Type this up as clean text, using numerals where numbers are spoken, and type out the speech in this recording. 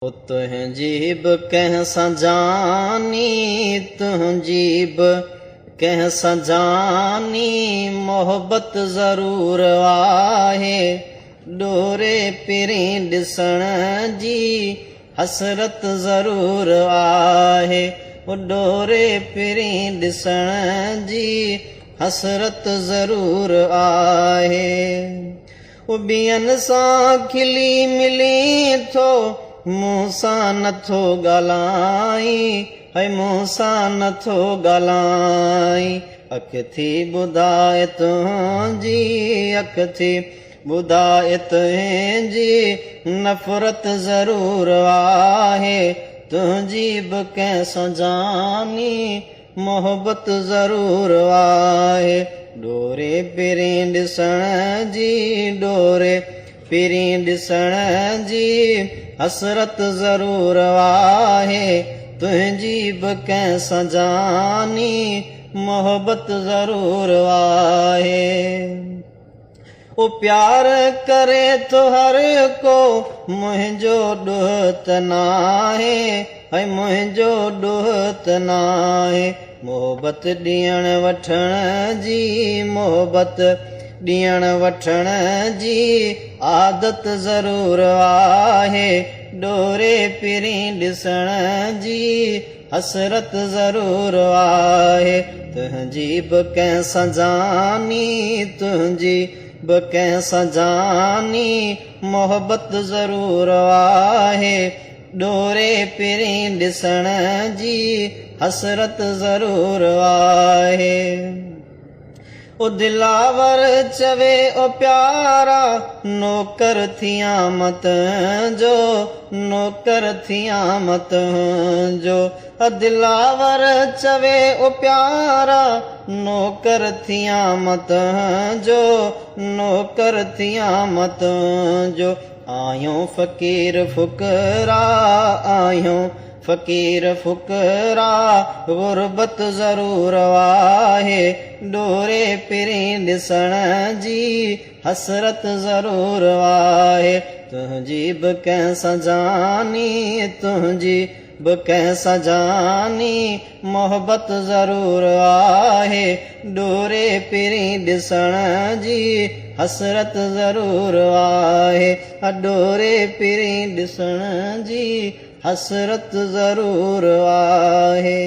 तुंहिंजी बि कंहिं सां जानी, तुंहिंजी बि कंहिं सां जानी, मोहबत ज़रूर आहे। डोरे पिरी ॾिसण जी हसरत ज़रूर आहे। डोरे पिरी ॾिसण जी हसरत ज़रूर आहे। ॿियनि सां खिली मिली थो, मूंसां नथो ॻाल्हाई, है मूंसां नथो ॻाल्हाई। अख थी ॿुधाए तुंहिंजी, अख थी ॿुधाए तुंहिंजी नफ़रत ज़रूर आहे। तुंहिंजी बि कंहिं सां जानी मोहबत ज़रूर आहे। डोरे पिरी ॾिसण जी, डोरे पिरी ॾिसण जी हसरत ज़रूर आहे। तुंहिंजी बि कंहिं सां जानी मोहबत ज़रूर आहे। प्यार करे तो हर को, मुंहिंजो ॾोह त नाहे, है मुंहिंजो ॾोह त नाहे। मोहबत ॾियण वठण जी, मोहबत ॾियण वठण जी आदत ज़रूर आहे। डोरे पिरी ॾिसण जी हसरत ज़रूर आहे। तुंहिंजी बि कंहिं सां जानी, तुंहिंजी बि कंहिं सां जानी मोहबत ज़रूर आहे। डोरे पिरी ॾिसण जी हसरत ज़रूर आहे। दिलावर चवे ओ प्यारा, नौकर थियां मत जो, नौकर थियां मत जो। दिलावर चवे ओ प्यारा, नौकर थियां मत जो, नौकर थियां मत जो। आहियूं फ़क़ीर फ़ुक़रा, आहियूं फ़क़ीर फ़ुक़रा, ग़ुरबत ज़रूर आहे। डोरे पिरी ॾिसण जी हसरत ज़रूर आहे। तुंहिंजी बि कंहिं सां जानी, तुंहिंजी बि कंहिं सां जानी मोहबत ज़रूर आहे। डोरे पिरी ॾिसण जी हसरत ज़रूर आहे। डोरे पिरी ॾिसण जी हसरत ज़रूर आहे।